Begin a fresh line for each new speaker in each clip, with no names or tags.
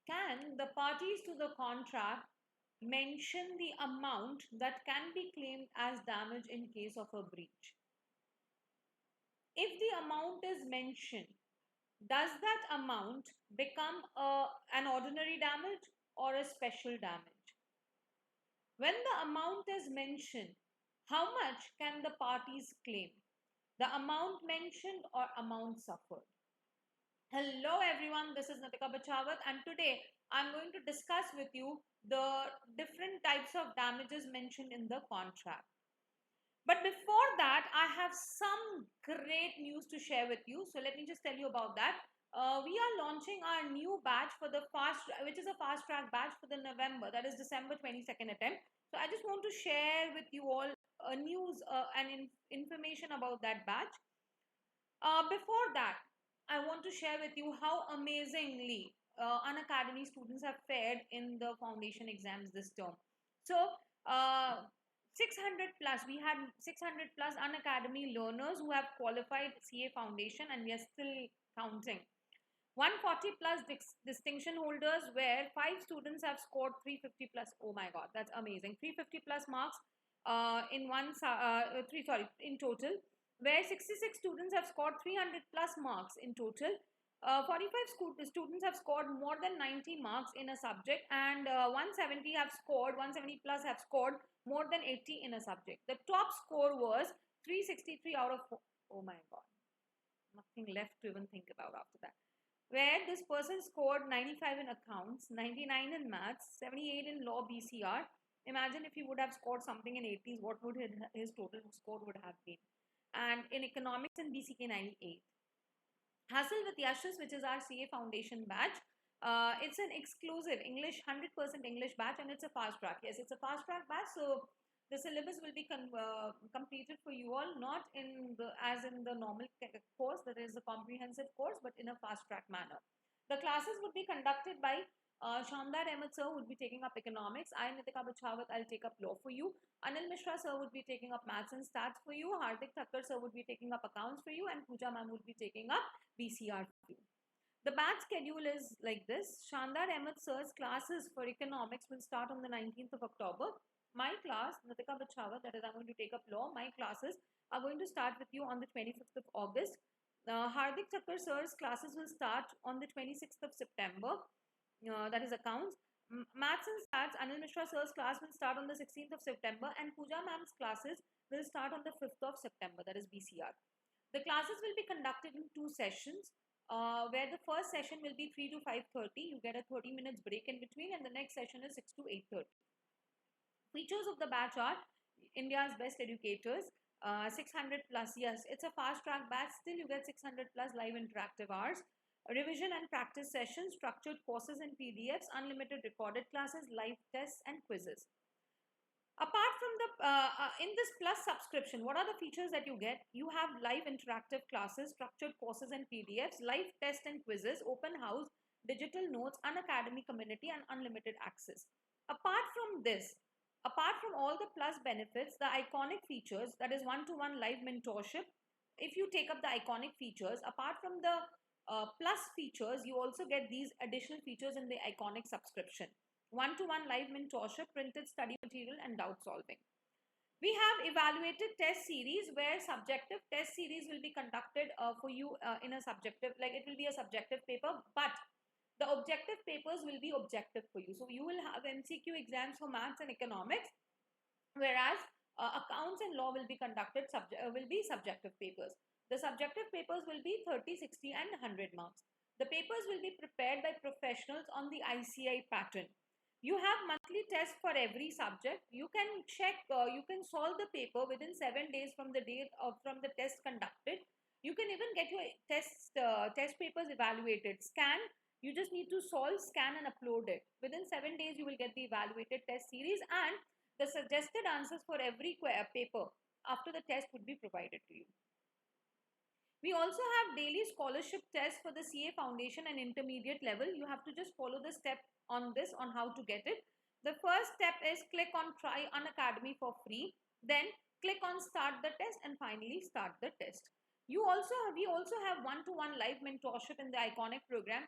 Can the parties to the contract mention the amount that can be claimed as damage in case of a breach? If the amount is mentioned, does that amount become an ordinary damage or a special damage? When the amount is mentioned, how much can the parties claim? The amount mentioned or amount suffered? Hello everyone, this is Nitika Bacchawat, and today I'm going to discuss with you the different types of damages mentioned in the contract. But before that, I have some great news to share with you. So let me just tell you about that. We are launching our new batch for the which is a fast track batch for the November, that is December 22nd attempt. So I just want to share with you all news and information about that batch. Before that, I want to share with you how amazingly Unacademy students have fared in the foundation exams this term. So, 600 plus, we had 600 plus Unacademy learners who have qualified CA foundation, and we are still counting. 140 plus distinction holders, where 5 students have scored 350 plus. Oh my god, that's amazing. 350 plus marks in total, where 66 students have scored 300 plus marks in total. 45 students have scored more than 90 marks in a subject, and 170 plus have scored more than 80 in a subject. The top score was 363 out of 4. Oh my god, nothing left to even think about after that. Where this person scored 95 in accounts, 99 in maths, 78 in law BCR. Imagine if he would have scored something in 80s, what would his total score would have been? And in economics and BCK, 98. Hustle with Yashas, which is our CA foundation batch. It's an exclusive English, 100% English batch, and it's a fast track. Yes, it's a fast track batch. So the syllabus will be completed for you all, not in the as in the normal course, that is a comprehensive course, but in a fast track manner. The classes would be conducted by Shandar Ahmed sir would be taking up economics. I, Nitika Bachawat, I'll take up law for you. Anil Mishra sir would be taking up maths and stats for you. Hardik Thakkar sir would be taking up accounts for you. And Pooja ma'am would be taking up BCR for you. The batch schedule is like this. Shandar Ahmed sir's classes for economics will start on the 19th of October. My class, Nitika Bachawat, that is, I'm going to take up law. My classes are going to start with you on the 25th of August. Hardik Thakkar sir's classes will start on the 26th of September. That is accounts. Maths and stats, Anil Mishra sir's class will start on the 16th of September, and Pooja ma'am's classes will start on the 5th of September, that is BCR. The classes will be conducted in 2 sessions, where the first session will be 3 to 5:30. You get a 30 minutes break in between, and the next session is 6 to 8:30. Features of the batch are India's best educators, 600 plus. Yes, it's a fast track batch. Still, you get 600 plus live interactive hours. Revision and practice sessions, structured courses and PDFs, unlimited recorded classes, live tests, and quizzes. Apart from in this plus subscription, what are the features that you get? You have live interactive classes, structured courses and PDFs, live tests and quizzes, open house, digital notes, Unacademy community, and unlimited access. Apart from this, apart from all the plus benefits, the iconic features, that is one-to-one live mentorship. If you take up the iconic features, apart from the plus features, you also get these additional features in the iconic subscription. One-to-one live mentorship, printed study material, and doubt solving. We have evaluated test series, where subjective test series will be conducted for you in a subjective, like it will be a subjective paper, but the objective papers will be objective for you. So you will have MCQ exams for maths and economics, whereas accounts and law will be conducted will be subjective papers. The subjective papers will be 30, 60 and 100 marks. The papers will be prepared by professionals on the ICI pattern. You have monthly tests for every subject. You can check, you can solve the paper within 7 days from the date from the test conducted. You can even get your test papers evaluated. Scan, you just need to solve, scan and upload it. Within 7 days, you will get the evaluated test series, and the suggested answers for every paper after the test would be provided to you. We also have daily scholarship tests for the CA foundation and intermediate level. You have to just follow the step on this, on how to get it. The first step is click on try Unacademy for free. Then click on start the test, and finally start the test. We also have one-to-one live mentorship in the iconic program.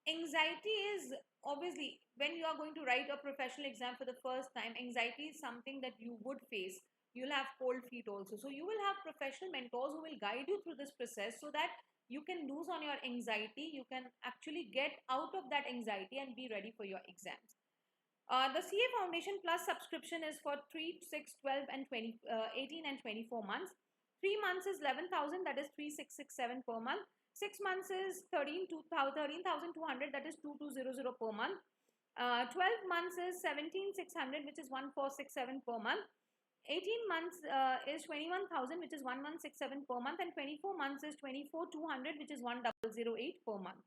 anxiety is obviously, when you are going to write a professional exam for the first time, anxiety is something that you would face. You'll have cold feet also. So you will have professional mentors who will guide you through this process so that you can lose on your anxiety. You can actually get out of that anxiety and be ready for your exams. The CA Foundation Plus subscription is for 3, 6, 12, and 20, 18 and 24 months. 3 months is 11,000, that is 3,667 per month. 6 months is 13,200, that is 2,200 per month. 12 months is 17,600, which is 1,467 per month. 18 months is 21,000, which is 1,167 per month, and 24 months is 24,200, which is 1,008 per month.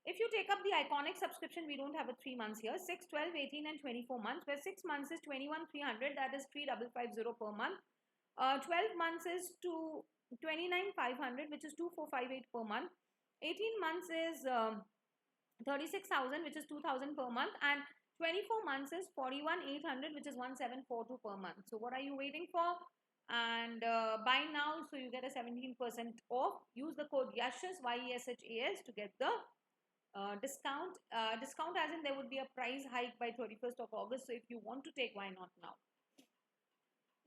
If you take up the iconic subscription, we don't have a 3 months here. 6, 12, 18 and 24 months, where 6 months is 21,300, that is 3,550 per month. 12 months is 29,500, which is 2,458 per month. 18 months is 36,000, which is 2,000 per month, and 24 months is 41,800, which is 1,742 per month. So what are you waiting for? And buy now, so you get a 17% off. Use the code YESHAS, YESHAS, to get the discount. Discount as in there would be a price hike by 31st of August. So if you want to take, why not now?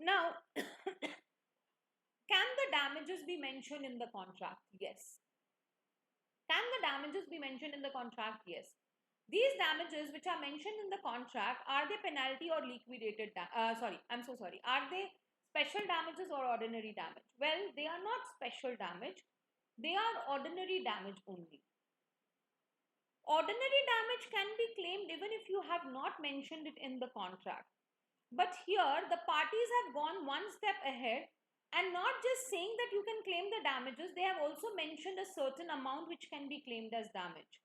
Now, can the damages be mentioned in the contract? Yes. Can the damages be mentioned in the contract? Yes. These damages which are mentioned in the contract, are they penalty or liquidated? Are they special damages or ordinary damage? Well, they are not special damage. They are ordinary damage only. Ordinary damage can be claimed even if you have not mentioned it in the contract. But here the parties have gone one step ahead, and not just saying that you can claim the damages, they have also mentioned a certain amount which can be claimed as damage.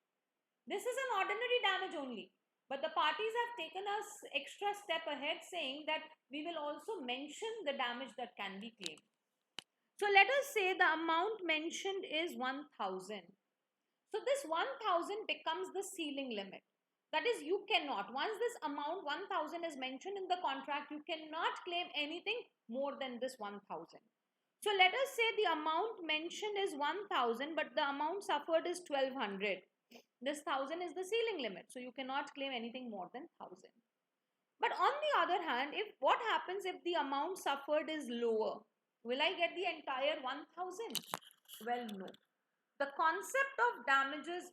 This is an ordinary damage only, but the parties have taken us extra step ahead, saying that we will also mention the damage that can be claimed. So let us say the amount mentioned is 1,000. So this 1,000 becomes the ceiling limit. That is, you cannot, once this amount 1,000 is mentioned in the contract, you cannot claim anything more than this 1,000. So let us say the amount mentioned is 1,000, but the amount suffered is 1,200. This 1,000 is the ceiling limit, so you cannot claim anything more than 1,000. But on the other hand, what happens if the amount suffered is lower? Will I get the entire 1,000? Well, no. The concept of damages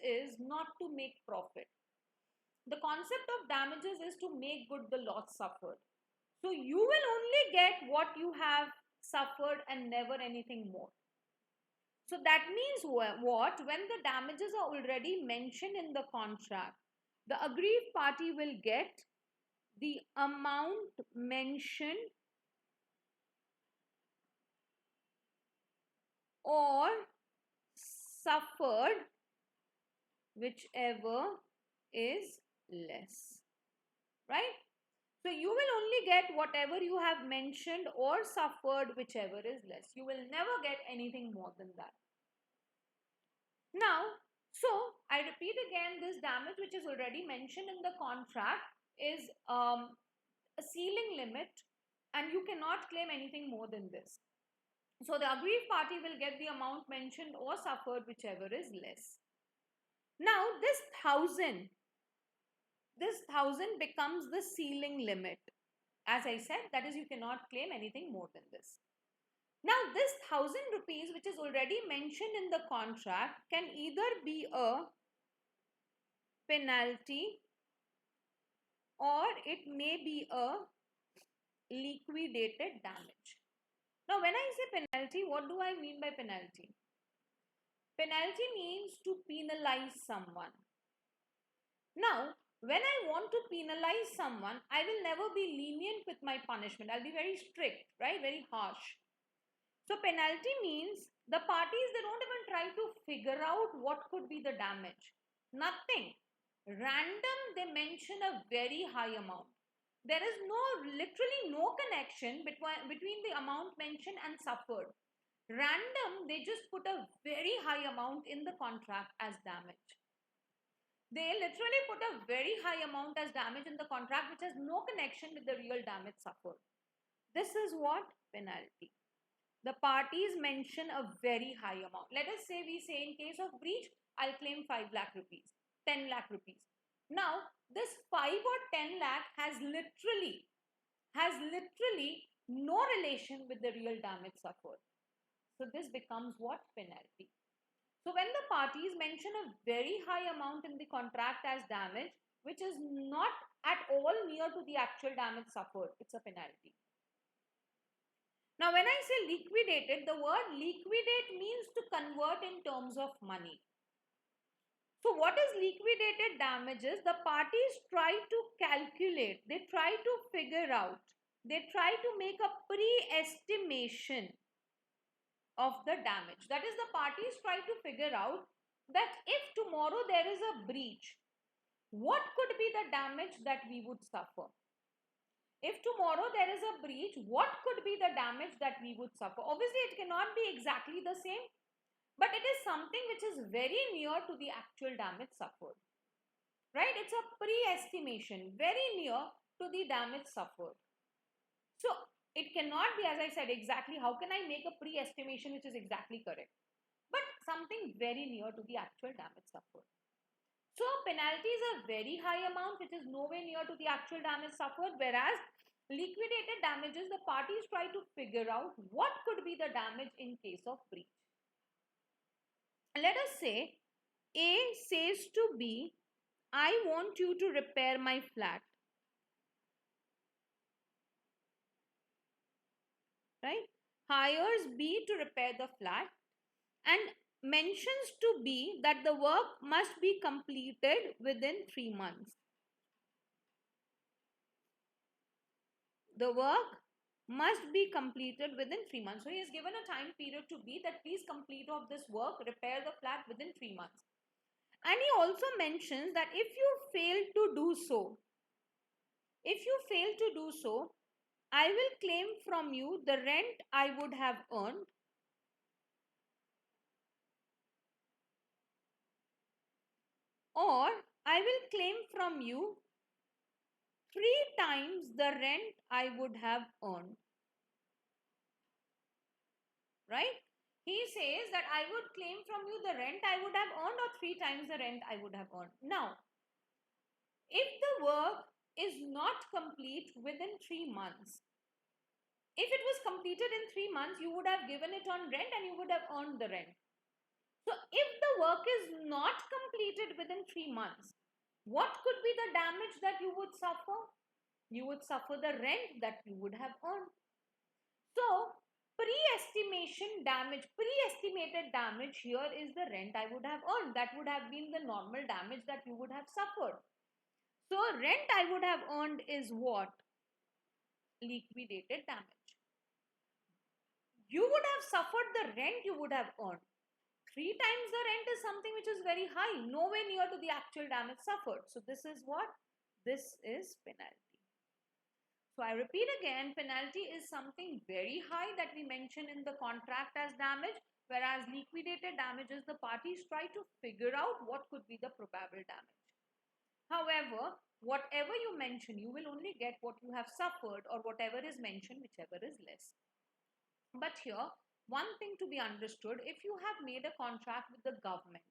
is not to make profit. The concept of damages is to make good the loss suffered. So you will only get what you have suffered and never anything more. So that means what? When the damages are already mentioned in the contract, the aggrieved party will get the amount mentioned or suffered, whichever is less, right? So you will only get whatever you have mentioned or suffered, whichever is less. You will never get anything more than that. Now, so I repeat again, this damage which is already mentioned in the contract is a ceiling limit, and you cannot claim anything more than this. So the aggrieved party will get the amount mentioned or suffered, whichever is less. Now this 1,000 becomes the ceiling limit. As I said, that is, you cannot claim anything more than this. Now this 1,000 rupees which is already mentioned in the contract can either be a penalty or it may be a liquidated damage. Now when I say penalty, what do I mean by penalty? Penalty means to penalize someone. Now, when I want to penalize someone, I will never be lenient with my punishment. I'll be very strict, right? Very harsh. So penalty means the parties, they don't even try to figure out what could be the damage. Nothing. Random, they mention a very high amount. There is literally no connection between the amount mentioned and suffered. Random, they just put a very high amount in the contract as damage. They literally put a very high amount as damage in the contract which has no connection with the real damage suffered. This is what? Penalty. The parties mention a very high amount. Let us say we say in case of breach, I'll claim 5 lakh rupees, 10 lakh rupees. Now, this 5 or 10 lakh has literally no relation with the real damage suffered. So this becomes what? Penalty. So when the parties mention a very high amount in the contract as damage, which is not at all near to the actual damage suffered, it's a penalty. Now, when I say liquidated, the word liquidate means to convert in terms of money. So, what is liquidated damages? The parties try to calculate, they try to figure out, they try to make a pre-estimation of the damage. That is, the parties try to figure out that if tomorrow there is a breach, what could be the damage that we would suffer? If tomorrow there is a breach, what could be the damage that we would suffer? Obviously, it cannot be exactly the same, but it is something which is very near to the actual damage suffered. Right? It's a pre-estimation, very near to the damage suffered. So, it cannot be, as I said, exactly how can I make a pre-estimation which is exactly correct? But something very near to the actual damage suffered. So penalty is a very high amount which is nowhere near to the actual damage suffered, whereas liquidated damages, the parties try to figure out what could be the damage in case of breach. Let us say A says to B, I want you to repair my flat. Right? Hires B to repair the flat and mentions to B that the work must be completed within 3 months. The work must be completed within 3 months. So he has given a time period to B that please complete of this work, repair the flat within 3 months. And he also mentions that if you fail to do so, I will claim from you the rent I would have earned, or I will claim from you 3 times the rent I would have earned. Right? He says that I would claim from you the rent I would have earned or 3 times the rent I would have earned. Now, if the work is not complete within 3 months, if it was completed in 3 months, you would have given it on rent and you would have earned the rent. So, if the work is not completed within 3 months, what could be the damage that you would suffer? You would suffer the rent that you would have earned. So, pre-estimated damage here is the rent I would have earned. That would have been the normal damage that you would have suffered. So, rent I would have earned is what? Liquidated damage. You would have suffered the rent you would have earned. 3 times the rent is something which is very high, nowhere near to the actual damage suffered. So, this is what? This is penalty. So I repeat again, penalty is something very high that we mention in the contract as damage, whereas liquidated damages, the parties try to figure out what could be the probable damage. However, whatever you mention, you will only get what you have suffered, or whatever is mentioned, whichever is less. But here, one thing to be understood, if you have made a contract with the government,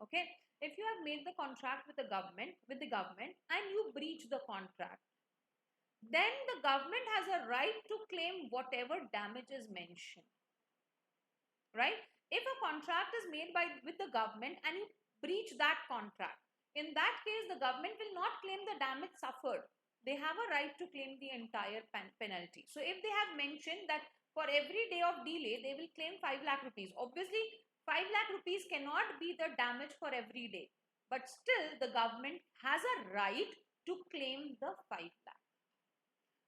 okay, if you have made the contract with the government and you breach the contract, then the government has a right to claim whatever damage is mentioned. Right? If a contract is made with the government and you breach that contract, in that case, the government will not claim the damage suffered. They have a right to claim the entire penalty. So if they have mentioned that for every day of delay, they will claim 5 lakh rupees. Obviously, 5 lakh rupees cannot be the damage for every day. But still, the government has a right to claim the 5 lakh.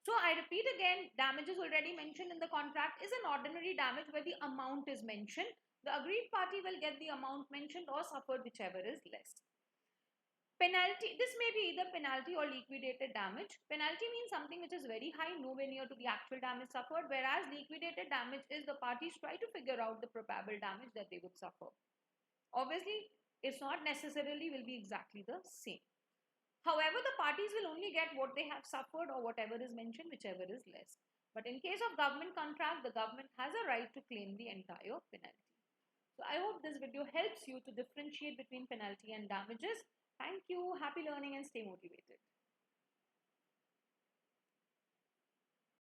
So I repeat again, damages already mentioned in the contract is an ordinary damage where the amount is mentioned. The agreed party will get the amount mentioned or suffered, whichever is less. Penalty, this may be either penalty or liquidated damage. Penalty means something which is very high, nowhere near to the actual damage suffered, whereas liquidated damage is the parties try to figure out the probable damage that they would suffer. Obviously, it's not necessarily will be exactly the same. However, the parties will only get what they have suffered or whatever is mentioned, whichever is less. But in case of government contract, the government has a right to claim the entire penalty. So I hope this video helps you to differentiate between penalty and damages. Thank you. Happy learning and stay motivated.